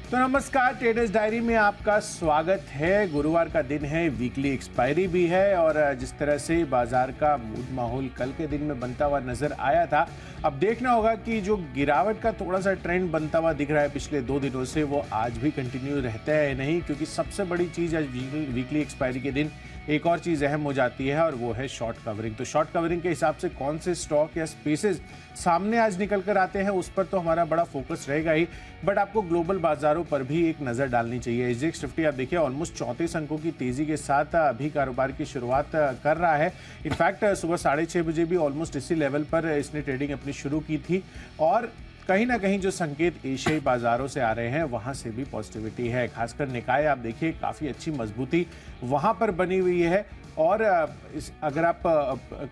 तो नमस्कार, traders diary में आपका स्वागत है। गुरुवार का दिन है, वीकली एक्सपायरी भी है और जिस तरह से बाजार का मूड माहौल कल के दिन में बनता हुआ नजर आया था, अब देखना होगा कि जो गिरावट का थोड़ा सा ट्रेंड बनता हुआ दिख रहा है पिछले 2 दिनों से, वो आज भी कंटिन्यू रहता है नहीं, क्योंकि सबसे बड़ी चीज आज वीकली एक्सपायरी के दिन एक और चीज अहम हो जाती है और वो है शॉर्ट कवरिंग। तो शॉर्ट कवरिंग के हिसाब से कौन से स्टॉक या स्पेसेस सामने आज निकल कर आते हैं, उस पर तो हमारा बड़ा फोकस रहेगा ही, बट आपको ग्लोबल बाजारों पर भी एक नजर डालनी चाहिए। SGX 50 आप देखिए ऑलमोस्ट 34 अंकों की तेजी के साथ अभी कारोबार की शुरुआत कर रहा है। इनफैक्ट सुबह 6:30 बजे भी ऑलमोस्ट इसी लेवल पर इसने ट्रेडिंग अपनी शुरू की थी और कहीं ना कहीं जो संकेत एशियाई बाजारों से आ रहे हैं वहां से भी पॉजिटिविटी है। खासकर निकाय आप देखिए काफी अच्छी मजबूती वहां पर बनी हुई है और अगर आप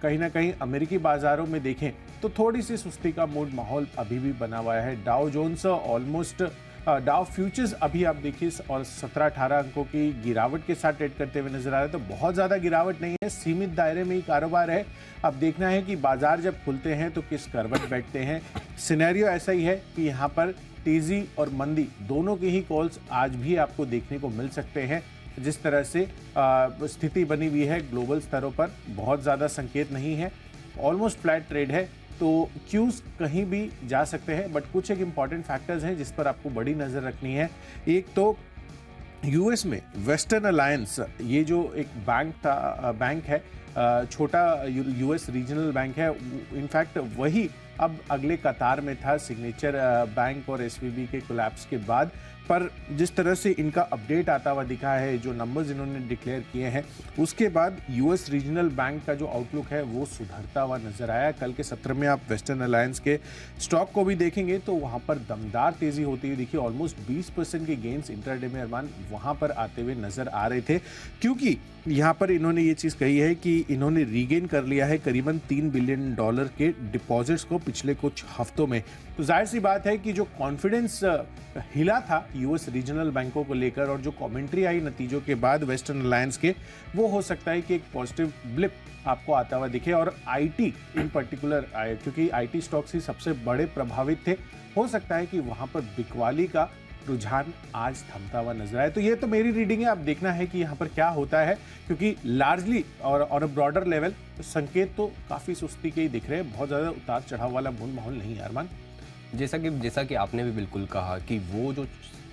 कहीं ना कहीं अमेरिकी बाजारों में देखें तो थोड़ी सी सुस्ती का मूड माहौल अभी भी बना हुआ है। Dow Jones almost Dow futures अभी आप देखिए और 17-18 अंकों की गिरावट के साथ ट्रेड करते हुए नजर आ रहे हैं। तो बहुत ज्यादा गिरावट नहीं है, सीमित दायरे में ही कारोबार है। अब देखना है कि बाजार जब खुलते हैं तो किस करवट बैठते हैं। सिनेरियो ऐसा ही है कि यहाँ पर तेजी और मंदी दोनों की ही कॉल्स आज भी आपको देखने को मिल सकते हैं। जिस तरह से स्थिति बनी हुई है ग्लोबल स्तरों पर, बहुत ज्यादा संकेत नहीं है, ऑलमोस्ट फ्लैट ट्रेड है। तो क्यूज कहीं भी जा सकते हैं, बट कुछ एक इंपॉर्टेंट फैक्टर्स हैं जिस पर आपको बड़ी नजर रखनी है। एक तो यूएस में वेस्टर्न अलायंस, ये जो एक बैंक है, छोटा यूएस रीजनल बैंक है, इनफैक्ट वही अब अगले कतार में था सिग्नेचर बैंक और एसवीबी के कोलैप्स के बाद। पर जिस तरह से इनका अपडेट आता हुआ दिखा है, जो नंबर्स इन्होंने डिक्लेयर किए हैं, उसके बाद यूएस रीजनल बैंक का जो आउटलुक है वो सुधरता हुआ नजर आया। कल के सत्र में आप वेस्टर्न अलायंस के स्टॉक को भी देखेंगे तो वहां पर दमदार तेजी होती हुई दिखी। ऑलमोस्ट 20% के गेन्स इंट्राडे में अरमान वहां पर आते हुए नजर आ रहे थे, क्योंकि यहाँ पर इन्होंने ये चीज कही है कि इन्होंने रीगेन कर लिया है करीबन $3 बिलियन के डिपॉजिट्स को पिछले कुछ हफ्तों में। तो जाहिर सी बात है कि जो कॉन्फिडेंस हिला था यूएस रीजनल बैंकों को लेकर और जो कमेंट्री आई नतीजों के बाद वेस्टर्न अलायंस के, वो हो सकता है कि एक पॉजिटिव ब्लिप आपको आता हुआ दिखे। और आईटी इन पर्टिकुलर, क्योंकि आईटी स्टॉक्स ही सबसे बड़े प्रभावित थे, हो सकता है कि वहां पर बिकवाली का रुझान आज थमता हुआ नजर आए। तो ये तो मेरी रीडिंग है, अब देखना है कि यहाँ पर क्या होता है, क्योंकि लार्जली और ऑन अ ब्रॉडर लेवल संकेत तो काफी सुस्ती के ही दिख रहे हैं। बहुत ज्यादा उतार चढ़ाव वाला मूड माहौल नहीं है अरमान। जैसा कि आपने भी बिल्कुल कहा कि वो जो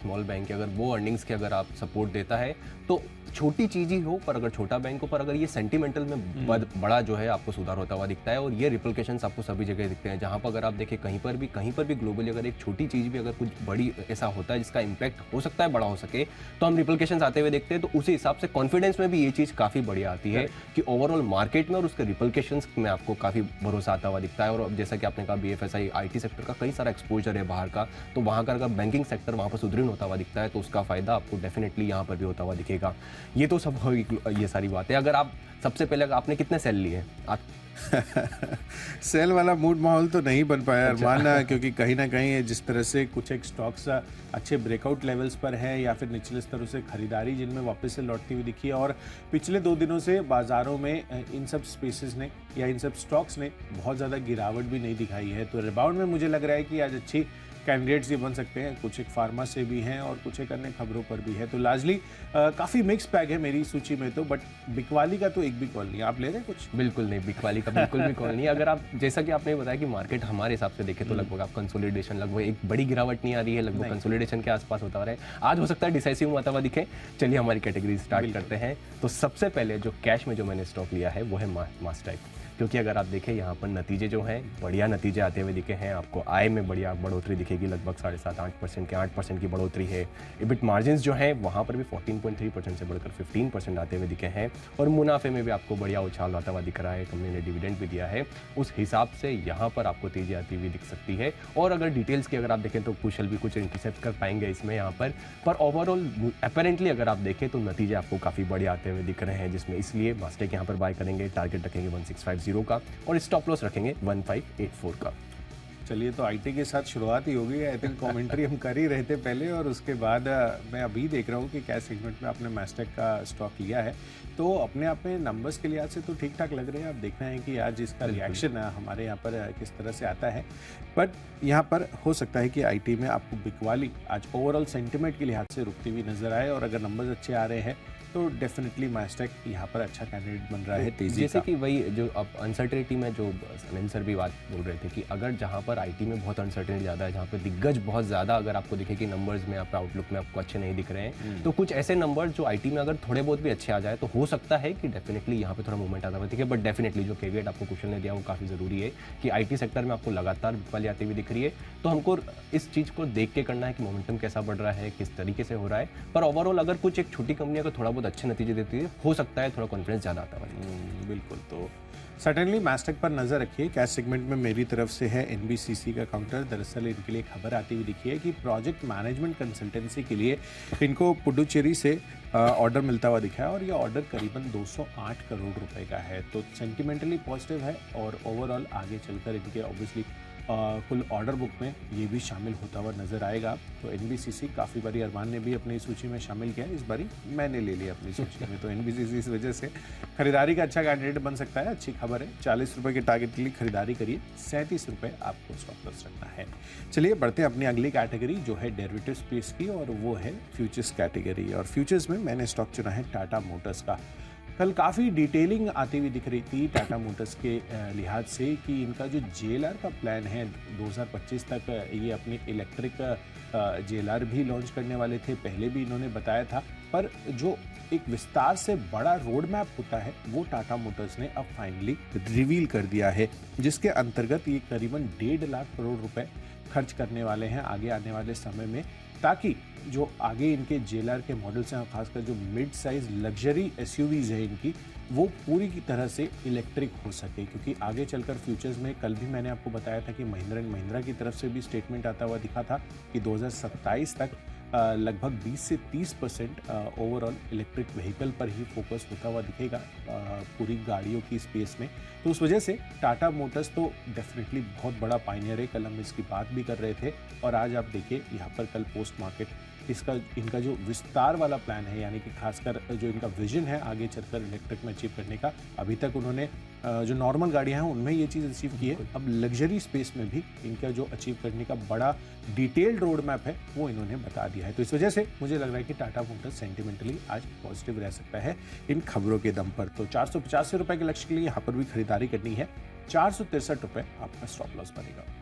स्मॉल बैंक है, अगर वो अर्निंग्स के अगर आप सपोर्ट देता है तो छोटी चीज ही हो, पर अगर छोटा बैंक हो, पर अगर ये सेंटिमेंटल में बड़ा जो है आपको सुधार होता हुआ दिखता है और ये रिप्लिकेशंस आपको सभी जगह दिखते हैं। जहां पर अगर आप देखें कहीं पर भी ग्लोबली अगर एक छोटी चीज भी अगर कुछ बड़ी ऐसा होता है जिसका इंपैक्ट हो सकता है बड़ा हो सके, तो हम रिप्लिकेशंस आते हुए देखते हैं। तो उसी हिसाब से कॉन्फिडेंस में भी ये चीज काफी बढ़िया आती है कि ओवरऑल मार्केट में और उसके रिप्लिकेशंस में आपको काफी भरोसा आता हुआ दिखता है। और जैसा कि आपने कहा BFSI IT सेक्टर का कई सारा एक्सपोजर है बाहर का, तो वहां का अगर बैंकिंग सेक्टर वहां पर सुदृढ़ होता हुआ दिखता है तो उसका फायदा आपको डेफिनेटली यहाँ पर भी होता हुआ दिखेगा। ये तो सब ये सारी बातें। अगर आप सबसे पहले आपने कितने सेल लिए आप सेल वाला मूड माहौल तो नहीं बन पाया अरमान, क्योंकि कहीं ना कहीं जिस तरह से कुछ एक स्टॉक्स अच्छे ब्रेकआउट लेवल्स पर है या फिर निचले स्तरों से खरीदारी जिनमें वापस से लौटती हुई दिखी है, और पिछले 2 दिनों से बाजारों में इन सब स्पेसेस ने या इन सब स्टॉक्स ने बहुत ज़्यादा गिरावट भी नहीं दिखाई है। तो रिबाउंड में मुझे लग रहा है कि आज अच्छी कैंडिडेट्स ये बन सकते हैं। कुछ एक फार्मा से भी हैं और कुछ एक अन्य खबरों पर भी है। तो लार्जली काफ़ी मिक्स बैग है मेरी सूची में तो, बट बिकवाली का तो एक भी कॉल नहीं। आप ले रहे हैं कुछ? बिल्कुल नहीं, बिकवाली का बिल्कुल भी कॉल नहीं। अगर आप जैसा कि आपने बताया कि मार्केट हमारे हिसाब से देखें तो लगभग आप कंसोलिडेशन, लगभग एक बड़ी गिरावट नहीं आ रही है, लगभग कंसोलिडेशन के आसपास होता रहा है। आज हो सकता है डिसाइसिव होता हुआ दिखे। चलिए हमारी कैटेगरी स्टार्ट करते हैं। तो सबसे पहले जो कैश में जो मैंने स्टॉक लिया है वो है मास्टेक, क्योंकि अगर आप देखें यहाँ पर नतीजे जो हैं बढ़िया नतीजे आते हुए दिखे हैं। आपको आय में बढ़िया बढ़ोतरी दिखेगी, लगभग 7.5-8% के 8% की बढ़ोतरी है। इबिट मार्जिन्स जो हैं वहाँ पर भी 14.3% से बढ़कर 15% आते हुए दिखे हैं और मुनाफे में भी आपको बढ़िया उछाल आता हुआ दिख रहा है। कंपनी ने डिविडेंड भी दिया है, उस हिसाब से यहाँ पर आपको तेजी आती हुई दिख सकती है। और अगर डिटेल्स की अगर आप देखें तो कुशल भी कुछ इंटरसेप्ट कर पाएंगे इसमें यहाँ पर ओवरऑल अपेरेंटली अगर आप देखें तो नतीजे आपको काफ़ी बढ़िया आते हुए दिख रहे हैं, जिसमें इसलिए मास्टेक यहाँ पर बाय करेंगे। टारगेट रखेंगे 1650 का और स्टॉप लॉस रखेंगे 1584 का। चलिए, तो आईटी के साथ शुरुआत ही होगी। आई थिंक कमेंट्री हम कर ही रहे थे पहले, और उसके बाद मैं अभी देख रहा हूँ कि क्या सेगमेंट में आपने मैस्टेक का स्टॉक लिया है, तो अपने आप में नंबर्स के लिहाज से तो ठीक ठाक लग रहे हैं। अब देखना है कि आज इसका रिएक्शन हमारे यहाँ पर किस तरह से आता है। बट यहाँ पर हो सकता है कि आईटी में आपको बिकवाली आज ओवरऑल सेंटिमेंट के लिहाज से रुकती हुई नजर आए, और अगर नंबर्स अच्छे आ रहे हैं तो डेफिनेटली मैस्टेक यहाँ पर अच्छा कैंडिडेट बन रहा है तेजी जैसे का। कि वही जो अब अनसर्टेनिटी में जो अनिल सर भी बात बोल रहे थे कि अगर जहाँ पर आईटी में बहुत अनसर्टेनिटी ज़्यादा है, जहाँ पर दिग्गज बहुत ज़्यादा अगर आपको दिखे कि नंबर्स में आपका आउटलुक में आपको अच्छे नहीं दिख रहे हैं, तो कुछ ऐसे नंबर्स जो आईटी में अगर थोड़े बहुत भी अच्छे आ जाए तो हो सकता है कि डेफिनेटली यहाँ पे थोड़ा मूवमेंट आता हुआ दिखे। बट डेफिनेटली जो केविएट आपको क्वेश्चन ने दिया वो काफ़ी ज़रूरी है कि आईटी सेक्टर में आपको लगातार बिकवाली आती हुई दिख रही है, तो हमको इस चीज़ को देख के करना है कि मोमेंटम कैसा बढ़ रहा है, किस तरीके से हो रहा है। पर ओवरऑल अगर कुछ एक छोटी कंपनी अगर थोड़ा बहुत अच्छे नतीजे देती है, हो सकता है थोड़ा कॉन्फिडेंस ज़्यादा आता है। बिल्कुल, तो सर्टेनली मैस्टेक पर नजर रखिए। कैश सेगमेंट में मेरी तरफ से है एनबीसीसी का काउंटर। दरअसल इनके लिए खबर आती हुई दिखी है कि प्रोजेक्ट मैनेजमेंट कंसल्टेंसी के लिए इनको पुडुचेरी से ऑर्डर मिलता हुआ दिखा है, और ये ऑर्डर करीबन 208 करोड़ रुपए का है। तो सेंटिमेंटली पॉजिटिव है, और ओवरऑल आगे चलकर इनके ऑब्वियसली कुल ऑर्डर बुक में ये भी शामिल होता हुआ नजर आएगा। तो एनबीसीसी काफ़ी बारी अरमान ने भी अपनी सूची में शामिल किया, इस बारी मैंने ले लिया अपनी सूची में। तो एनबीसीसी इस वजह से खरीदारी का अच्छा कैंडिडेट बन सकता है। अच्छी खबर है, 40 रुपये के टारगेट के लिए खरीदारी करिए, 37 रुपये आपको स्टॉप लॉस रखना है। चलिए बढ़ते हैं अपनी अगली कैटेगरी जो है डेरिवेटिव स्पेस की, और वो है फ्यूचर्स कैटेगरी। और फ्यूचर्स में मैंने स्टॉक चुना है टाटा मोटर्स का। कल काफ़ी डिटेलिंग आती हुई दिख रही थी टाटा मोटर्स के लिहाज से कि इनका जो जेएलआर का प्लान है 2025 तक, ये अपनी इलेक्ट्रिक जेएलआर भी लॉन्च करने वाले थे, पहले भी इन्होंने बताया था। पर जो एक विस्तार से बड़ा रोड मैप होता है वो टाटा मोटर्स ने अब फाइनली रिवील कर दिया है, जिसके अंतर्गत ये करीबन 1.5 लाख करोड़ रुपए खर्च करने वाले हैं आगे आने वाले समय में, ताकि जो आगे इनके जेएलआर के मॉडल्स हैं, खासकर जो मिड साइज लग्जरी एसयूवीज है इनकी, वो पूरी की तरह से इलेक्ट्रिक हो सके। क्योंकि आगे चलकर फ्यूचर्स में कल भी मैंने आपको बताया था कि महिंद्रा एंड महिंद्रा की तरफ से भी स्टेटमेंट आता हुआ दिखा था कि 2027 तक लगभग 20 से 30% ओवरऑल इलेक्ट्रिक व्हीकल पर ही फोकस होता हुआ दिखेगा पूरी गाड़ियों की स्पेस में। तो उस वजह से टाटा मोटर्स तो डेफिनेटली बहुत बड़ा पायनियर है। कल हम इसकी बात भी कर रहे थे, और आज आप देखिए यहाँ पर कल पोस्ट मार्केट इनका जो विस्तार वाला प्लान है, यानी कि खासकर जो इनका विजन है आगे चलकर इलेक्ट्रिक में अचीव करने का, अभी तक उन्होंने जो नॉर्मल गाड़ियां हैं उनमें ये चीज़ अचीव की है। अब लग्जरी स्पेस में भी इनका जो अचीव करने का बड़ा डिटेल्ड रोड मैप है वो इन्होंने बता दिया है। तो इस वजह से मुझे लग रहा है कि टाटा मोटर्स सेंटिमेंटली आज पॉजिटिव रह सकता है इन खबरों के दम पर। तो 485 रुपये के लक्ष्य के लिए यहाँ पर भी खरीदारी करनी है। 463 रुपये आपका स्टॉप लॉस बनेगा।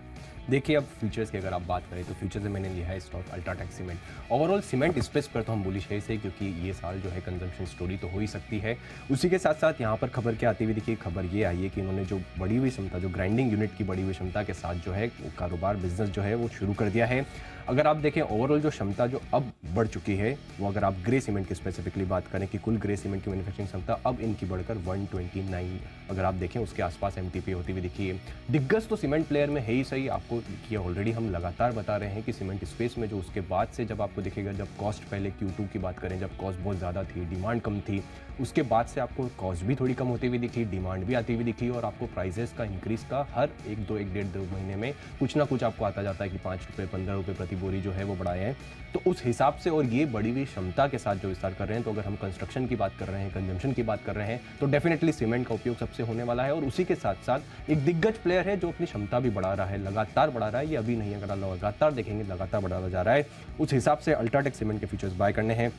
देखिए, अब फ्यूचर्स की अगर आप बात करें तो फ्यूचर्स में मैंने लिया है stock UltraTech cement. Overall cement space पर तो हम बुलिश है इसे, क्योंकि ये साल जो है कंजम्पशन स्टोरी तो हो ही सकती है। उसी के साथ साथ यहाँ पर खबर क्या आती हुई देखिए, खबर ये आई है कि इन्होंने जो बढ़ी हुई क्षमता, जो ग्राइंडिंग यूनिट की बढ़ी हुई क्षमता के साथ जो है वो कारोबार बिजनेस जो है वो शुरू कर दिया है। अगर आप देखें ओवरऑल जो क्षमता जो अब बढ़ चुकी है, वो अगर आप ग्रे सीमेंट की स्पेसिफिकली बात करें कि कुल ग्रे सीमेंट की मैन्युफैक्चरिंग क्षमता अब इनकी बढ़कर 129 अगर आप देखें उसके आसपास एमटीपी होती हुई दिखी है। दिग्गज तो सीमेंट प्लेयर में है ही सही, आपको कि ऑलरेडी हम लगातार बता रहे हैं कि सीमेंट स्पेस में जो उसके बाद से जब आपको दिखेगा, जब कॉस्ट पहले Q2 की बात करें, जब कॉस्ट बहुत ज़्यादा थी, डिमांड कम थी, उसके बाद से आपको कॉस्ट भी थोड़ी कम होती हुई दिखी, डिमांड भी आती हुई दिखी, और आपको प्राइजेस का इंक्रीज का हर एक दो एक डेढ़ दो महीने में कुछ ना कुछ आपको आता जाता है कि 5 रुपये 15 रुपये प्रति बोरी जो है वो बढ़ाए हैं। तो उस हिसाब से और ये बढ़ी हुई क्षमता के साथ जो विस्तार कर रहे हैं, तो अगर हम कंस्ट्रक्शन की बात कर रहे हैं, कंजम्पशन की बात कर रहे हैं, तो डेफिनेटली सीमेंट का उपयोग सबसे होने वाला है। और उसी के साथ साथ एक दिग्गज प्लेयर है जो अपनी क्षमता भी बढ़ा रहा है, लगातार बढ़ा रहा है, ये अभी नहीं, अगर लगातार देखेंगे लगातार बढ़ाता जा रहा है। उस हिसाब से अल्ट्राटेक सीमेंट के फीचर्स बाय करने हैं।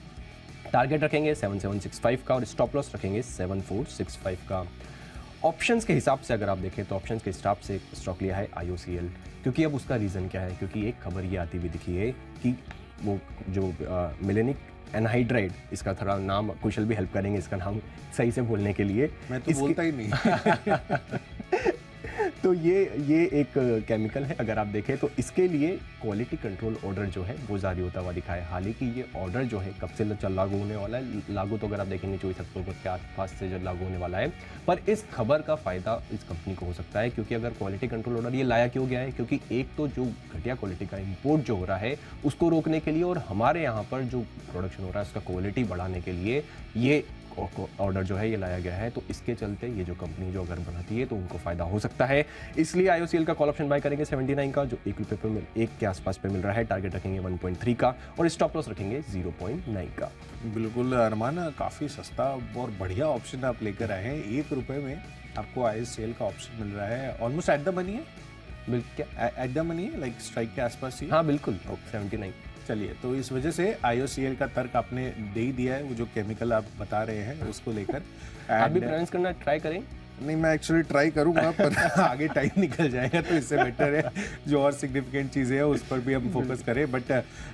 टारगेट रखेंगे 7765 का और स्टॉप लॉस रखेंगे 7465 का। ऑप्शंस के हिसाब से अगर आप देखें तो ऑप्शंस के हिसाब से स्टॉक लिया है IOCL, क्योंकि अब उसका रीज़न क्या है, क्योंकि एक खबर ये आती हुई दिखी है कि वो जो मिलेनिक एनहाइड्राइड, इसका थोड़ा नाम कुशल भी हेल्प करेंगे इसका नाम सही से बोलने के लिए, मैं तो बोलता ही नहीं तो ये एक केमिकल है। अगर आप देखें तो इसके लिए क्वालिटी कंट्रोल ऑर्डर जो है वो जारी होता हुआ दिखा है। हालांकि ये ऑर्डर जो है कब से लागू होने वाला है, लागू तो अगर आप देखेंगे 24 अक्टूबर के आसपास से जब लागू होने वाला है, पर इस खबर का फायदा इस कंपनी को हो सकता है। क्योंकि अगर क्वालिटी कंट्रोल ऑर्डर ये लाया क्यों गया है, क्योंकि एक तो जो घटिया क्वालिटी का इम्पोर्ट जो हो रहा है उसको रोकने के लिए, और हमारे यहाँ पर जो प्रोडक्शन हो रहा है उसका क्वालिटी बढ़ाने के लिए ये ऑर्डर जो है ये लाया गया है। तो इसके चलते ये जो कंपनी जो अगर बनाती है तो उनको फ़ायदा हो सकता है। इसलिए IOCL का कॉल ऑप्शन बाय करेंगे 79 का, जो ₹1 के आसपास पे मिल रहा है। टारगेट रखेंगे 1.3 का और स्टॉप लॉस रखेंगे 0.9 का। बिल्कुल अरमान, काफ़ी सस्ता और बढ़िया ऑप्शन आप लेकर आए हैं। ₹1 में आपको IOCL का ऑप्शन मिल रहा है, ऑलमोस्ट एट द मनी है। क्या एट द मनी है, लाइक स्ट्राइक के आसपास ही। हाँ बिल्कुल, 79। चलिए, तो इस वजह से IOCL का तर्क आपने दे ही दिया है, वो जो केमिकल आप बता रहे हैं उसको लेकर। आप भी प्रोनाउंस करना ट्राई करें। नहीं, मैं एक्चुअली ट्राई करूंगा पर आगे टाइम निकल जाएगा, तो इससे बेटर है जो और सिग्निफिकेंट चीज़ें हैं उस पर भी हम फोकस करें। बट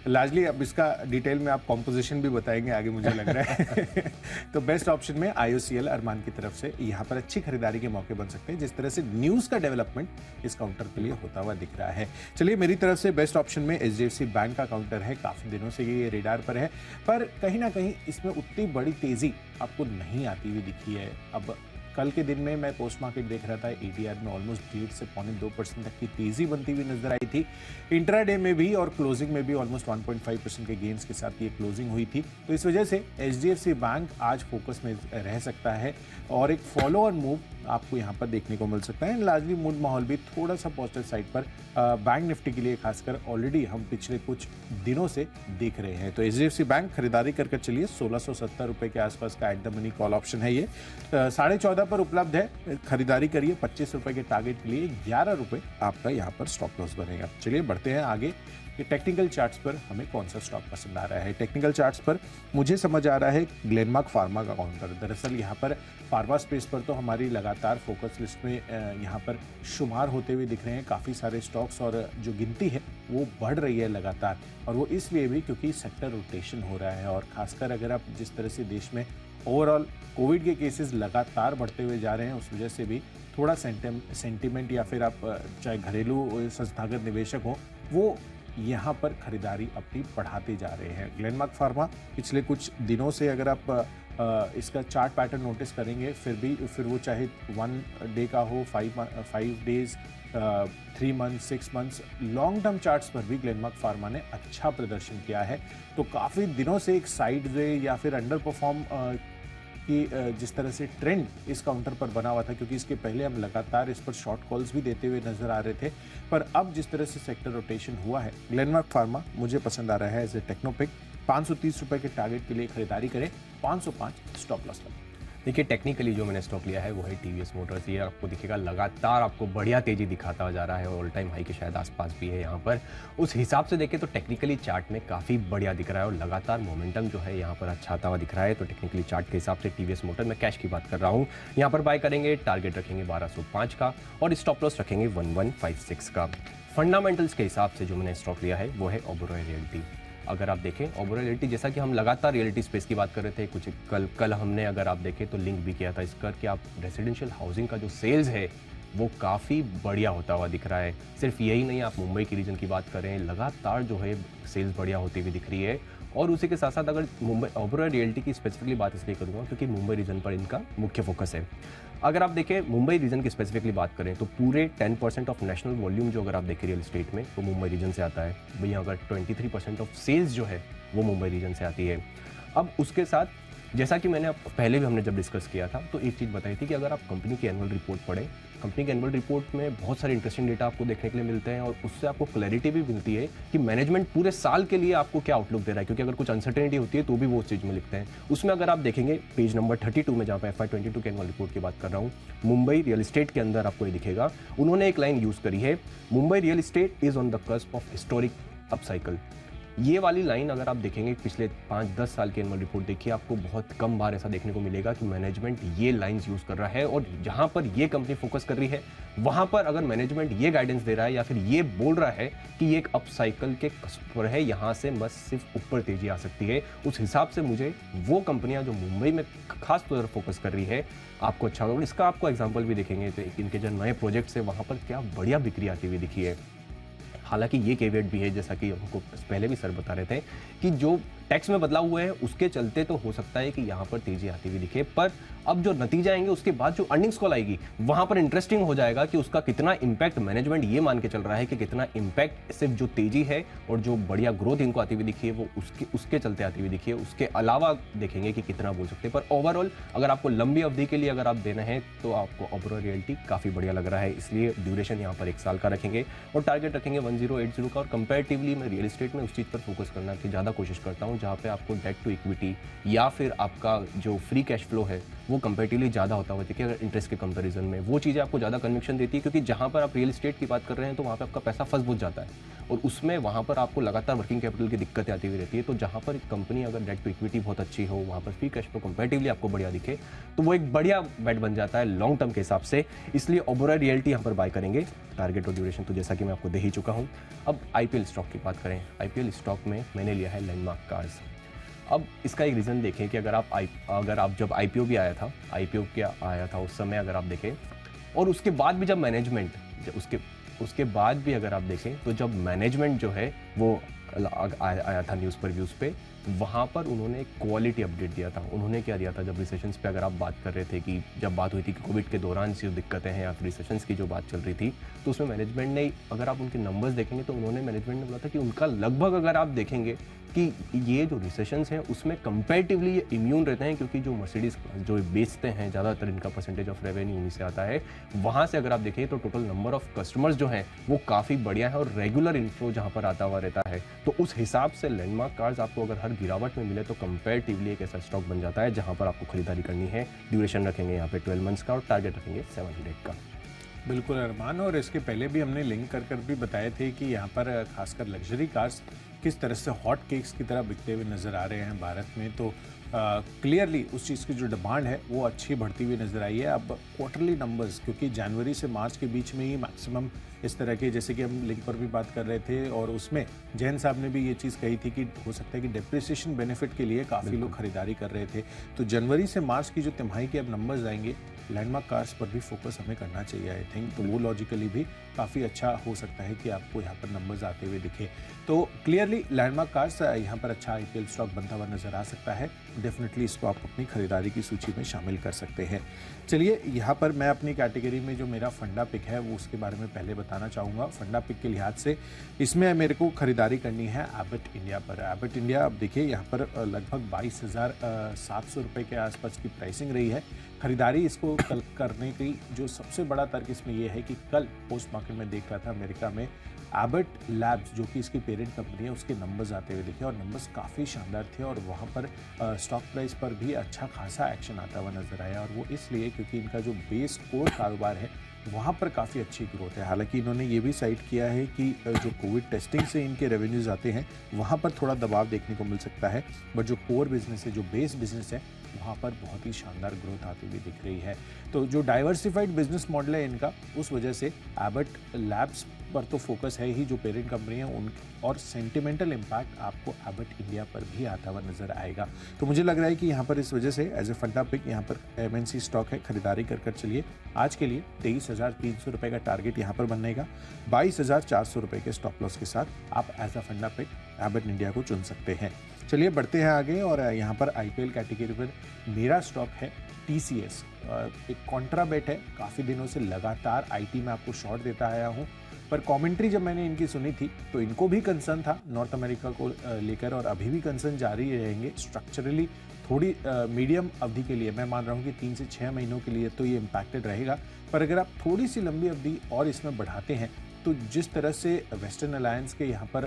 लार्जली अब इसका डिटेल में आप कॉम्पोजिशन भी बताएंगे आगे, मुझे लग रहा है। तो बेस्ट ऑप्शन में IOCL अरमान की तरफ से यहाँ पर अच्छी खरीदारी के मौके बन सकते हैं, जिस तरह से न्यूज़ का डेवलपमेंट इस काउंटर के लिए होता हुआ दिख रहा है। चलिए, मेरी तरफ से बेस्ट ऑप्शन में HDFC बैंक का काउंटर है। काफ़ी दिनों से ये रेडार पर है, पर कहीं ना कहीं इसमें उतनी बड़ी तेज़ी आपको नहीं आती हुई दिखी है। अब कल के दिन में मैं पोस्ट मार्केट देख रहा था, ADR में ऑलमोस्ट 1.5 से 2% तक की तेजी बनती हुई नजर आई थी। इंट्राडे में भी और क्लोजिंग में भी ऑलमोस्ट 1.5% के गेन्स के साथ ये क्लोजिंग हुई थी। तो इस वजह से HDFC बैंक आज फोकस में रह सकता है और एक फॉलो ऑन मूव आपको यहाँ पर देखने को मिल सकता है। लार्जली मूड माहौल भी थोड़ा सा पॉजिटिव साइड पर बैंक निफ्टी के लिए खासकर ऑलरेडी हम पिछले कुछ दिनों से देख रहे हैं। तो HDFC बैंक खरीदारी कर चलिए। 1670 रुपए के आसपास का at the money call option है ये, 14.5 पर उपलब्ध है। खरीदारी करिए। 25 रुपए के टारगेट के लिए 11 रुपए आपका यहाँ पर स्टॉप लॉस बनेगा। चलिए बढ़ते हैं आगे कि टेक्निकल चार्ट्स पर हमें कौन सा स्टॉक पसंद आ रहा है। टेक्निकल चार्ट्स पर मुझे समझ आ रहा है ग्लेनमार्क फार्मा का काउंटर। दरअसल यहाँ पर फार्मा स्पेस पर तो हमारी लगातार फोकस लिस्ट में यहाँ पर शुमार होते हुए दिख रहे हैं काफ़ी सारे स्टॉक्स, और जो गिनती है वो बढ़ रही है लगातार, और वो इसलिए भी क्योंकि सेक्टर रोटेशन हो रहा है। और खासकर अगर आप जिस तरह से देश में ओवरऑल कोविड के केसेस लगातार बढ़ते हुए जा रहे हैं, उस वजह से भी थोड़ा सेंटिमेंट या फिर आप चाहे घरेलू संस्थागत निवेशक हो, वो यहाँ पर खरीदारी अपनी बढ़ाते जा रहे हैं। ग्लेनमार्क फार्मा पिछले कुछ दिनों से अगर आप इसका चार्ट पैटर्न नोटिस करेंगे, फिर वो चाहे 1 डे का हो, 5 days, 3 month, 6 months, long term charts पर भी ग्लेनमार्क फार्मा ने अच्छा प्रदर्शन किया है। तो काफ़ी दिनों से एक साइड वे या फिर अंडर परफॉर्म कि जिस तरह से ट्रेंड इस काउंटर पर बना हुआ था, क्योंकि इसके पहले हम लगातार इस पर शॉर्ट कॉल्स भी देते हुए नजर आ रहे थे, पर अब जिस तरह से सेक्टर रोटेशन हुआ है, ग्लेनमार्क फार्मा मुझे पसंद आ रहा है एज ए टेक्नोपिक। 530 रुपए के टारगेट के लिए खरीदारी करें, 505 स्टॉप लॉस लगा। देखिए, टेक्निकली जो मैंने स्टॉक लिया है वो है TVS मोटर्स। ये आपको दिखेगा लगातार आपको बढ़िया तेजी दिखाता जा रहा है, ऑल टाइम हाई के शायद आसपास भी है यहाँ पर। उस हिसाब से देखें तो टेक्निकली चार्ट में काफ़ी बढ़िया दिख रहा है और लगातार मोमेंटम जो है यहाँ पर अच्छा आता हुआ दिख रहा है। तो टेक्निकली चार्ट के हिसाब से TVS मोटर, मैं कैश की बात कर रहा हूँ, यहाँ पर बाय करेंगे। टारगेट रखेंगे 1205 का और स्टॉप लॉस रखेंगे 1156 का। फंडामेंटल्स के हिसाब से जो मैंने स्टॉक लिया है वो है ओबेरॉय रियल्टी। अगर आप देखें ओबेरॉय रियल्टी, जैसा कि हम लगातार रियल्टी स्पेस की बात कर रहे थे, कुछ कल हमने अगर आप देखें तो लिंक भी किया था इसका कि आप रेजिडेंशियल हाउसिंग का जो सेल्स है वो काफ़ी बढ़िया होता हुआ दिख रहा है। सिर्फ यही नहीं, आप मुंबई की रीजन की बात करें, लगातार जो है सेल्स बढ़िया होती हुई दिख रही है। और उसी के साथ साथ अगर मुंबई ओबेरॉय रियल्टी की स्पेसिफिकली बात इसलिए करूँगा क्योंकि मुंबई रीजन पर इनका मुख्य फोकस है। अगर आप देखें मुंबई रीजन की स्पेसिफिकली बात करें तो पूरे 10% ऑफ नेशनल वॉल्यूम जो अगर आप देखें रियल एस्टेट में वो मुंबई रीजन से आता है। वहीं अगर 23% ऑफ सेल्स जो है वो मुंबई रीजन से आती है। अब उसके साथ जैसा कि मैंने पहले भी हमने जब डिस्कस किया था तो एक चीज़ बताई थी कि अगर आप कंपनी की एनुअल रिपोर्ट पढ़ें, कंपनी की एनुअल रिपोर्ट में बहुत सारे इंटरेस्टिंग डेटा आपको देखने के लिए मिलते हैं और उससे आपको क्लैरिटी भी मिलती है कि मैनेजमेंट पूरे साल के लिए आपको क्या आउटलुक दे रहा है, क्योंकि अगर कुछ अनसर्टेनिटी होती है तो भी वो उस चीज़ में लिखते हैं। उसमें अगर आप देखेंगे पेज नंबर 32 में, जहाँ पर FY22 के एनुअल रिपोर्ट की बात कर रहा हूँ, मुंबई रियल एस्टेट के अंदर आपको ये दिखेगा, उन्होंने एक लाइन यूज़ करी है, Mumbai real estate is on the cusp of historic upcycle. ये वाली लाइन अगर आप देखेंगे पिछले 5-10 साल की एनुअल रिपोर्ट देखिए, आपको बहुत कम बार ऐसा देखने को मिलेगा कि मैनेजमेंट ये लाइंस यूज़ कर रहा है। और जहाँ पर ये कंपनी फोकस कर रही है वहाँ पर अगर मैनेजमेंट ये गाइडेंस दे रहा है या फिर ये बोल रहा है कि ये एक अप साइकिल के कस्प पर है, यहाँ से बस सिर्फ ऊपर तेजी आ सकती है, उस हिसाब से मुझे वो कंपनियाँ जो मुंबई में खास तौर पर फोकस कर रही है आपको अच्छा होगा। इसका आपको एग्जाम्पल भी देखेंगे तो इनके जो नए प्रोजेक्ट्स है वहाँ पर क्या बढ़िया बिक्री आती हुई दिखी है। हालांकि ये केवेट भी है, जैसा कि हमको पहले भी सर बता रहे थे, कि जो टैक्स में बदलाव हुए हैं उसके चलते तो हो सकता है कि यहाँ पर तेजी आती हुई दिखे, पर अब जो नतीजा आएंगे उसके बाद जो अर्निंग्स कॉल आएगी वहां पर इंटरेस्टिंग हो जाएगा कि उसका कितना इंपैक्ट मैनेजमेंट ये मान के चल रहा है कि कितना इंपैक्ट सिर्फ जो तेजी है और जो बढ़िया ग्रोथ इनको आती हुई दिखी है वो उसके चलते आती हुई दिखी है, उसके अलावा देखेंगे कि कितना बोल सकते हैं। पर ओवरऑल अगर आपको लंबी अवधि के लिए अगर आप देना है तो आपको ओबेरॉय रियल्टी काफी बढ़िया लग रहा है, इसलिए ड्यूरेशन यहाँ पर 1 साल का रखेंगे और टारगेट रखेंगे 1080 का। और कंपैरेटिवली मैं रियल एस्टेट में उस चीज पर फोकस करना की ज्यादा कोशिश करता हूँ जहाँ पे आपको डेट टू इक्विटी या फिर आपका जो फ्री कैश फ्लो है वो कंपैरेटिवली ज़्यादा होता हुआ देखिए, अगर इंटरेस्ट के कंपैरिजन में वो चीज़ें आपको ज़्यादा कन्विक्शन देती है, क्योंकि जहाँ पर आप रियल एस्टेट की बात कर रहे हैं तो वहाँ पे आपका पैसा फंस बहुत जाता है और उसमें वहाँ पर आपको लगातार वर्किंग कैपिटल की दिक्कतें आती हुई रहती है। तो जहाँ पर कंपनी अगर डेट टू इक्विटी बहुत अच्छी हो, वहाँ पर फ्री कैश फ्लो कंपैरेटिवली आपको बढ़िया दिखे, तो वो एक बढ़िया बेट बन जाता है लॉन्ग टर्म के हिसाब से, इसलिए ओबेरॉय रियल्टी यहाँ पर बाय करेंगे। टारगेट और ड्यूरेशन तो जैसा कि मैं आपको दे ही चुका हूँ। अब IPL स्टॉक की बात करें, IPL स्टॉक में मैंने लिया है लैंडमार्क कार्स। अब इसका एक रीज़न देखें कि अगर आप जब IPO भी आया था, IPO क्या आया था उस समय अगर आप देखें, और उसके बाद भी जब मैनेजमेंट उसके बाद भी अगर आप देखें तो जब मैनेजमेंट जो है वो आया था न्यूज़ पर व्यूज़ पे, वहाँ पर उन्होंने एक क्वालिटी अपडेट दिया था। उन्होंने क्या दिया था, जब रिसेशंस पे अगर आप बात कर रहे थे कि जब बात हुई थी कि कोविड के दौरान जो दिक्कतें हैं या फिर रिसेशंस की जो बात चल रही थी, तो उसमें मैनेजमेंट ने, अगर आप उनके नंबर्स देखेंगे तो उन्होंने मैनेजमेंट ने बोला था कि उनका लगभग, अगर आप देखेंगे कि ये जो रिसेशंस हैं उसमें कंपैरेटिवली ये इम्यून रहते हैं, क्योंकि जो मर्सिडीज जो बेचते हैं ज़्यादातर इनका परसेंटेज ऑफ रेवेन्यू उन्हीं से आता है। वहाँ से अगर आप देखें तो टोटल नंबर ऑफ कस्टमर्स जो हैं वो काफ़ी बढ़िया है और रेगुलर इनफ्लो जहाँ पर आता हुआ रहता है, तो उस हिसाब से लैंडमार्क कार्स आपको अगर हर गिरावट में मिले तो कंपैरेटिवली एक ऐसा स्टॉक बन जाता है जहाँ पर आपको खरीदारी करनी है। ड्यूरेशन रखेंगे यहाँ पे 12 मंथ्स का और टारगेट रखेंगे 700 का। बिल्कुल अरमान, और इसके पहले भी हमने लिंक कर भी बताए थे कि यहाँ पर खासकर लग्जरी कार्स किस तरह से हॉट केक्स की तरह बिकते हुए नज़र आ रहे हैं भारत में। तो क्लियरली उस चीज़ की जो डिमांड है वो अच्छी बढ़ती हुई नज़र आई है। अब क्वार्टरली नंबर्स, क्योंकि जनवरी से मार्च के बीच में ही मैक्सिमम इस तरह के, जैसे कि हम लिंक पर भी बात कर रहे थे और उसमें जैन साहब ने भी ये चीज़ कही थी कि हो सकता है कि डेप्रिसिएशन बेनिफिट के लिए काफ़ी लोग खरीदारी कर रहे थे। तो जनवरी से मार्च की जो तिमाही के अब नंबर्स आएंगे, लैंडमार्क कार्स पर भी फोकस हमें करना चाहिए आई थिंक। तो वो लॉजिकली भी काफ़ी अच्छा हो सकता है कि आपको यहाँ पर नंबर्स आते हुए दिखे। तो क्लियरली लैंडमार्क कार्स यहाँ पर अच्छा IPL स्टॉक बनता हुआ नजर आ सकता है। डेफिनेटली इसको आप अपनी खरीदारी की सूची में शामिल कर सकते हैं। चलिए, यहाँ पर मैं अपनी कैटेगरी में जो मेरा फंडा पिक है वो उसके बारे में पहले बताना चाहूँगा। फंडा पिक के लिहाज से इसमें मेरे को खरीदारी करनी है एबट इंडिया पर। एबट इंडिया, अब देखिए यहाँ पर लगभग 22,700 रुपये के आसपास की प्राइसिंग रही है। खरीदारी इसको कल करने की जो सबसे बड़ा तर्क इसमें यह है कि कल पोस्ट मार्केट में देख रहा था अमेरिका में एबट लैब्स जो कि इसकी पेरेंट कंपनी है उसके नंबर्स आते हुए दिखे और नंबर्स काफ़ी शानदार थे और वहाँ पर स्टॉक प्राइस पर भी अच्छा खासा एक्शन आता हुआ नजर आया। और वो इसलिए क्योंकि इनका जो बेस कोर कारोबार है वहाँ पर काफ़ी अच्छी ग्रोथ है। हालांकि इन्होंने ये भी साइट किया है कि जो कोविड टेस्टिंग से इनके रेवेन्यूज आते हैं वहाँ पर थोड़ा दबाव देखने को मिल सकता है, बट जो कोर बिजनेस है, जो बेस बिजनेस है, वहाँ पर बहुत ही शानदार ग्रोथ आती हुई दिख रही है। तो जो डाइवर्सिफाइड बिजनेस मॉडल है इनका, उस वजह से एबट लैब्स पर तो फोकस है ही, जो पेरेंट कंपनी है उन, और सेंटिमेंटल इम्पैक्ट आपको एबट इंडिया पर भी आता हुआ नजर आएगा। तो मुझे लग रहा है कि यहाँ पर इस वजह से एज ए फंडा पिक यहाँ पर MNC स्टॉक है, खरीदारी कर चलिए। आज के लिए 23,300 रुपये का टारगेट यहाँ पर बनेगा। 22,400 रुपये के स्टॉप लॉस के साथ आप एज अ फंडा पिक एबट इंडिया को चुन सकते हैं। चलिए बढ़ते हैं आगे, और यहाँ पर IPL कैटेगरी पर मेरा स्टॉक है TCS। एक कॉन्ट्रा बेट है, काफ़ी दिनों से लगातार IT में आपको शॉर्ट देता आया हूँ, पर कमेंट्री जब मैंने इनकी सुनी थी तो इनको भी कंसर्न था नॉर्थ अमेरिका को लेकर, और अभी भी कंसर्न जारी रहेंगे। स्ट्रक्चरली थोड़ी मीडियम अवधि के लिए मैं मान रहा हूँ कि 3 से 6 महीनों के लिए तो ये इम्पैक्टेड रहेगा, पर अगर आप थोड़ी सी लंबी अवधि और इसमें बढ़ाते हैं तो जिस तरह से वेस्टर्न अलायंस के यहाँ पर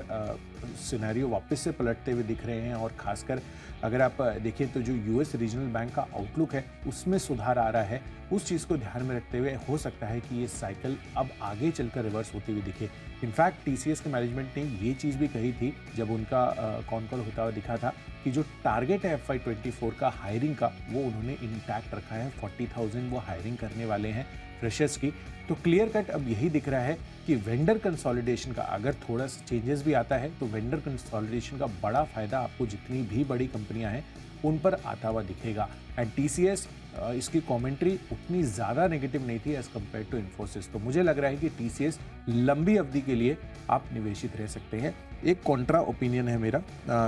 सिनेरियो वापस से पलटते हुए दिख रहे हैं, और खासकर अगर आप देखिए तो जो US रीजनल बैंक का आउटलुक है उसमें सुधार आ रहा है, उस चीज़ को ध्यान में रखते हुए हो सकता है कि ये साइकिल अब आगे चलकर रिवर्स होती हुई दिखे। इनफैक्ट TCS के मैनेजमेंट ने ये चीज़ भी कही थी जब उनका कॉन कॉल होता हुआ दिखा था कि जो टारगेट है FY24 का हायरिंग का, वो उन्होंने इंटैक्ट रखा है। 40,000 वो हायरिंग करने वाले हैं फ्रेशर्स की। तो क्लियर कट अब यही दिख रहा है कि वेंडर कंसोलिडेशन का अगर थोड़ा सा चेंजेस भी आता है तो वेंडर कंसोलिडेशन का बड़ा फायदा आपको जितनी भी बड़ी कंपनियां हैं उन पर आता हुआ दिखेगा। एंड टीसीएस इसकी कमेंट्री उतनी ज़्यादा नेगेटिव नहीं थी एज कम्पेयर टू इन्फोसिस। तो मुझे लग रहा है कि टीसीएस लंबी अवधि के लिए आप निवेशित रह सकते हैं। एक कॉन्ट्रा ओपिनियन है मेरा,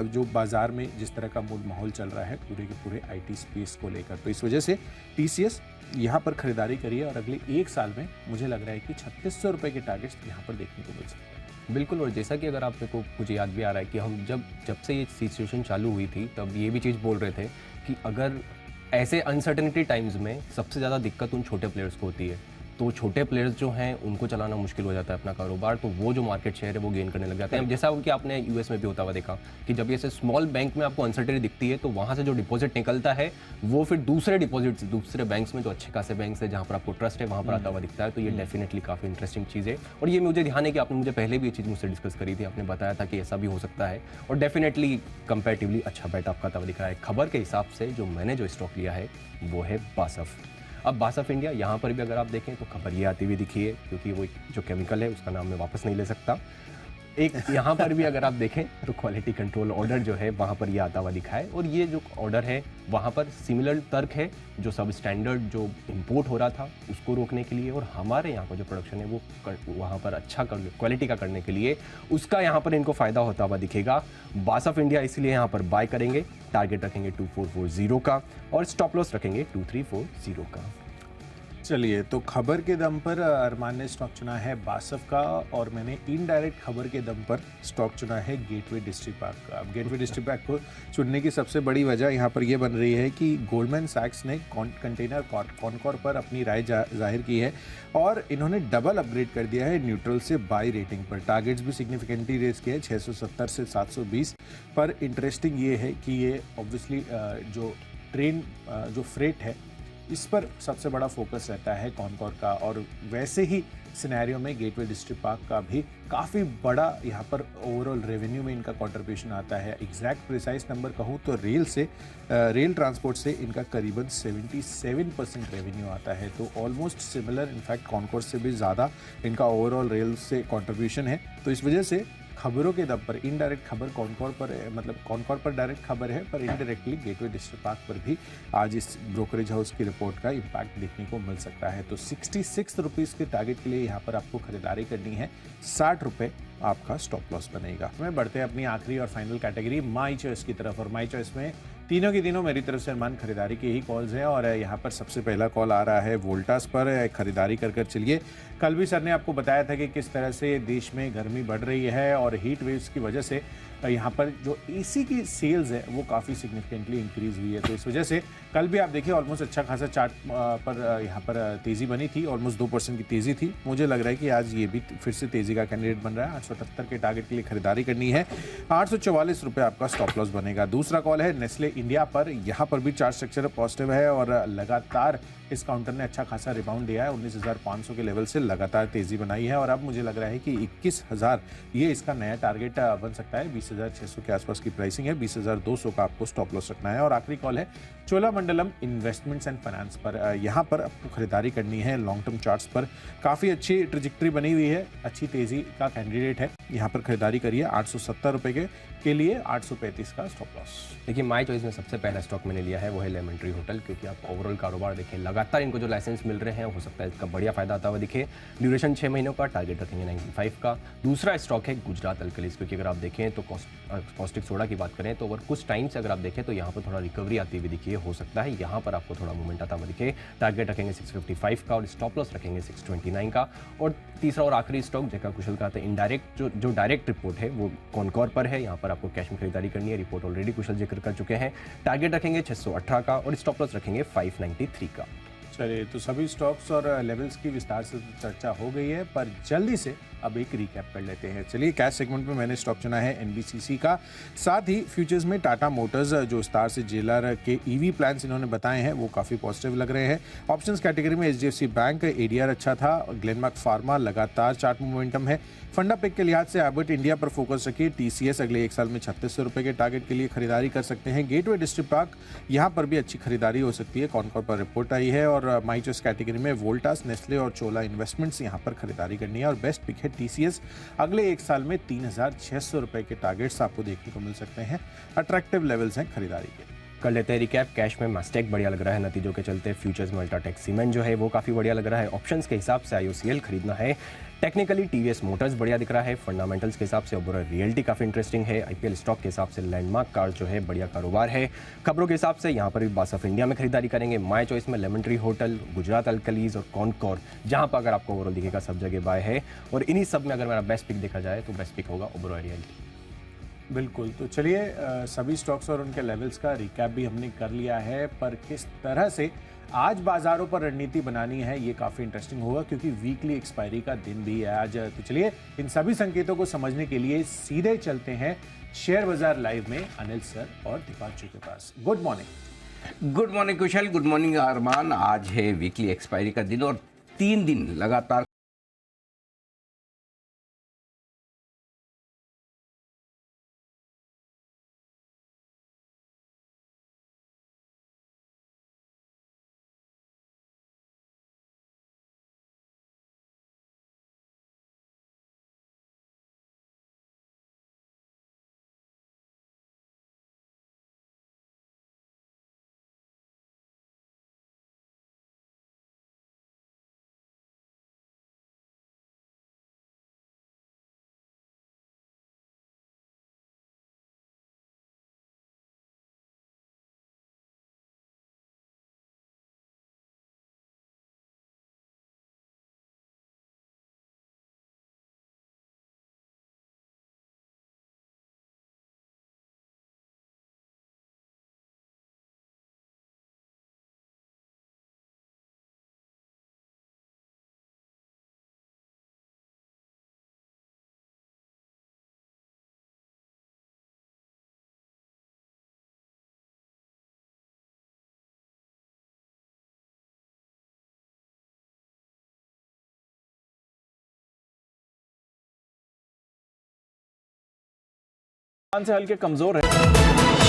जो बाजार में जिस तरह का मूड माहौल चल रहा है पूरे के पूरे आईटी स्पेस को लेकर, तो इस वजह से टीसीएस यहाँ पर खरीदारी करिए और अगले 1 साल में मुझे लग रहा है कि 3600 रुपये के टारगेट्स यहाँ पर देखने को मिल सकते हैं। बिल्कुल, और जैसा कि अगर आप देखो, मुझे याद भी आ रहा है कि हम जब से ये सिचुएशन चालू हुई थी तब ये भी चीज़ बोल रहे थे कि अगर ऐसे अनसर्टेनिटी टाइम्स में सबसे ज़्यादा दिक्कत उन छोटे प्लेयर्स को होती है, तो छोटे प्लेयर्स जो हैं उनको चलाना मुश्किल हो जाता है अपना कारोबार, तो वो जो मार्केट शेयर है वो गेन करने लग जाते हैं। जैसा कि आपने यूएस में भी होता हुआ देखा कि जब ऐसे स्मॉल बैंक में आपको अनसर्टेनिटी दिखती है तो वहाँ से जो डिपॉजिट निकलता है वो फिर दूसरे डिपॉजिट दूसरे बैंक्स में, जो अच्छे खासे बैंक्स है जहाँ पर आपको ट्रस्ट है, वहाँ पर आता हुआ दिखता है। तो ये डेफिनेटली काफ़ी इंटरेस्टिंग चीज़ है, और ये मुझे ध्यान है कि आपने मुझे पहले भी ये चीज़ मुझसे डिस्कस करी थी, आपने बताया था कि ऐसा भी हो सकता है, और डेफिनेटली कंपैरेटिवली अच्छा बैट आपका आता हुआ दिख रहा है। खबर के हिसाब से जो मैंने जो स्टॉक लिया है वो है बासफ। अब बासफ इंडिया, यहाँ पर भी अगर आप देखें तो खबर ये आती हुई दिखी है, क्योंकि वो जो केमिकल है उसका नाम मैं वापस नहीं ले सकता। एक यहाँ पर भी अगर आप देखें तो क्वालिटी कंट्रोल ऑर्डर जो है वहाँ पर ये आता हुआ दिखा है, और ये जो ऑर्डर है वहाँ पर सिमिलर तर्क है जो सब स्टैंडर्ड जो इंपोर्ट हो रहा था उसको रोकने के लिए, और हमारे यहाँ पर जो प्रोडक्शन है वो वहाँ पर अच्छा क्वालिटी का करने के लिए उसका यहाँ पर इनको फ़ायदा होता हुआ दिखेगा। बासफ इंडिया इसलिए यहाँ पर बाय करेंगे, टारगेट रखेंगे 2440 का और स्टॉप लॉस रखेंगे 2340 का। चलिए, तो खबर के दम पर अरमान ने स्टॉक चुना है बासफ का, और मैंने इनडायरेक्ट खबर के दम पर स्टॉक चुना है गेटवे डिस्ट्रीपार्क का। अब गेटवे डिस्ट्रीपार्क को चुनने की सबसे बड़ी वजह यहाँ पर यह बन रही है कि गोल्डमैन सैक्स ने कंटेनर कॉनकॉर पर अपनी राय जाहिर की है और इन्होंने डबल अपग्रेड कर दिया है न्यूट्रल से बाय रेटिंग पर। टारगेट्स भी सिग्निफिकेंटली रेज किए हैं 670 से 720 पर। इंटरेस्टिंग ये है कि ये ऑब्वियसली जो ट्रेन जो फ्रेट है इस पर सबसे बड़ा फोकस रहता है कॉनकॉर का, और वैसे ही सिनेरियो में गेटवे डिस्ट्रीपार्क का भी काफ़ी बड़ा यहाँ पर ओवरऑल रेवेन्यू में इनका कंट्रीब्यूशन आता है। एग्जैक्ट प्रिसाइज नंबर कहूँ तो रेल ट्रांसपोर्ट से इनका करीबन 77% रेवेन्यू आता है, तो ऑलमोस्ट सिमिलर, इनफैक्ट कॉनकॉर से भी ज़्यादा इनका ओवरऑल रेल से कंट्रीब्यूशन है। तो इस वजह से खबरों के दम पर इनडायरेक्ट खबर कॉनकॉर पर, मतलब कॉनकॉर पर डायरेक्ट खबर है पर इनडायरेक्टली गेटवे डिस्ट्रीपार्क पर भी आज इस ब्रोकरेज हाउस की रिपोर्ट का इम्पैक्ट देखने को मिल सकता है। तो 66 रुपीज़ के टारगेट के लिए यहाँ पर आपको खरीदारी करनी है, 60 रुपये आपका स्टॉप लॉस बनेगा। मैं बढ़ते हैं अपनी आखिरी और फाइनल कैटेगरी माई चॉइस की तरफ, और माई चॉइस में तीनों के दिनों मेरी तरफ से अरमान खरीदारी के ही कॉल्स हैं, और यहाँ पर सबसे पहला कॉल आ रहा है वोल्टास पर। खरीदारी कर चलिए। कल भी सर ने आपको बताया था कि किस तरह से देश में गर्मी बढ़ रही है और हीट वेव्स की वजह से यहाँ पर जो एसी की सेल्स है वो काफ़ी सिग्निफिकेंटली इंक्रीज़ हुई है। तो इस वजह से कल भी आप देखिए ऑलमोस्ट अच्छा खासा चार्ट पर यहाँ पर तेज़ी बनी थी, ऑलमोस्ट 2% की तेज़ी थी। मुझे लग रहा है कि आज ये भी फिर से तेज़ी का कैंडिडेट बन रहा है। 878 के टारगेट के लिए खरीदारी करनी है, 844 रुपये आपका स्टॉप लॉस बनेगा। दूसरा कॉल है नेस्ले इंडिया पर। यहाँ पर भी चार्ट स्ट्रक्चर पॉजिटिव है और लगातार इस काउंटर ने अच्छा खासा रिबाउंड दिया है, 19,500 के लेवल से लगातार तेज़ी बनाई है, और अब मुझे लग रहा है कि 21,000 ये इसका नया टारगेट बन सकता है। 20,600 के आसपास की प्राइसिंग है, 20,200 का आपको स्टॉप लॉस रखना है। और आखिरी कॉल है चोलामंडलम इन्वेस्टमेंट्स एंड फाइनेंस पर। यहाँ पर आपको खरीदारी करनी है लॉन्ग टर्म चार्ट्स पर। काफ़ी अच्छी ट्रिजेक्टरी बनी हुई है, अच्छी तेज़ी का कैंडिडेट है, यहाँ पर खरीदारी करिए। 870 रुपये के लिए 835 का स्टॉप लॉस। देखिए, माई चॉइस में सबसे पहला स्टॉक मैंने लिया है वो है लेमन ट्री होटल, क्योंकि आप ओवरऑल कारोबार देखें, लगातार इनको जो लाइसेंस मिल रहे हैं हो सकता है इसका बढ़िया फायदा आता हुआ दिखे। ड्यूरेशन 6 महीनों का, टारगेट रखेंगे 95 का। दूसरा स्टॉक है गुजरात अल्कलीज, क्योंकि अगर आप देखें तो कॉस्टिक सोडा की बात करें तो अगर कुछ टाइम से अगर आप देखें तो यहाँ पर थोड़ा रिकवरी आती हुई दिखी है, हो सकता है यहाँ पर आपको थोड़ा मूवमेंट आता हुआ दिखे। टारगेट रखेंगे 655 का और स्टॉप लॉस रखेंगे 629 का। और तीसरा और आखिरी स्टॉक जैसा कुशल का था, इनडायरेक्ट जो डायरेक्ट रिपोर्ट है वो कॉनकॉर पर है। यहाँ पर आपको कैश में खरीदारी करनी है, रिपोर्ट ऑलरेडी कुशल जिक्र कर चुके हैं। टारगेट रखेंगे 618 का और स्टॉप लॉस रखेंगे 593 का। चलिए, तो सभी स्टॉक्स और लेवल्स की विस्तार से चर्चा हो गई है, पर जल्दी से अब एक रिकैप कर लेते हैं। चलिए, कैश सेगमेंट में मैंने स्टॉक चुना है एनबीसीसी का, साथ ही फ्यूचर्स में टाटा मोटर्स जो स्टार से जेलर के ईवी प्लान्स इन्होंने बताए हैं वो काफ़ी पॉजिटिव लग रहे हैं। ऑप्शंस कैटेगरी में एचडीएफसी बैंक, एडीआर अच्छा था, ग्लेनमार्क फार्मा लगातार चार्ट मोमेंटम है। फंडा पिक के लिहाज से एबर्ट इंडिया पर फोकस रखिए। टीसीएस अगले 1 साल में 3600 रुपये के टारगेट के लिए खरीदारी कर सकते हैं। गेटवे डिस्ट्रीपार्क यहाँ पर भी अच्छी खरीदारी हो सकती है, कॉनकॉर पर रिपोर्ट आई है। और माई चॉइस कैटेगरी में वोल्टास, नेस्ले और चोला इन्वेस्टमेंट्स यहाँ पर खरीदारी करनी है। और बेस्ट पिक है टीसीएस, अगले 1 साल में 3600 रुपये के टारगेट्स आपको देखने को मिल सकते हैं। अट्रैक्टिव लेवल्स हैं खरीदारी के। कर लेते हैं रिकैप। कैश में मैस्टेक बढ़िया लग रहा है नतीजों के चलते। फ्यूचर्स में अल्ट्राटेक सीमेंट जो है वो काफ़ी बढ़िया लग रहा है। ऑप्शंस के हिसाब से IOCL खरीदना है। टेक्निकली टीवीएस मोटर्स बढ़िया दिख रहा है। फंडामेंटल्स के हिसाब से ओबेरॉय रियल्टी काफ़ी इंटरेस्टिंग है। IPL स्टॉक के हिसाब से लैंडमार्क कार जो है बढ़िया कारोबार है। खबरों के हिसाब से यहाँ पर भी बास ऑफ इंडिया में खरीदारी करेंगे। माय चॉइस में lemon tree hotel, Gujarat alkalis और कॉनकॉर, जहाँ पर अगर आपको ओवरऑल दिखेगा सब जगह बाय है। और इन्हीं सब में अगर मेरा बेस्ट पिक देखा जाए तो बेस्ट पिक होगा ओबेरॉय रियल्टी। बिल्कुल, तो चलिए सभी स्टॉक्स और उनके लेवल्स का रिकैप भी हमने कर लिया है, पर किस तरह से आज बाजारों पर रणनीति बनानी है ये काफ़ी इंटरेस्टिंग होगा, क्योंकि वीकली एक्सपायरी का दिन भी है आज। तो चलिए इन सभी संकेतों को समझने के लिए सीधे चलते हैं शेयर बाजार लाइव में अनिल सर और दीपांशु के पास। Good morning. Good morning Kushal, good morning Armaan. आज है वीकली एक्सपायरी का दिन और 3 दिन लगातार से हल्के कमजोर है।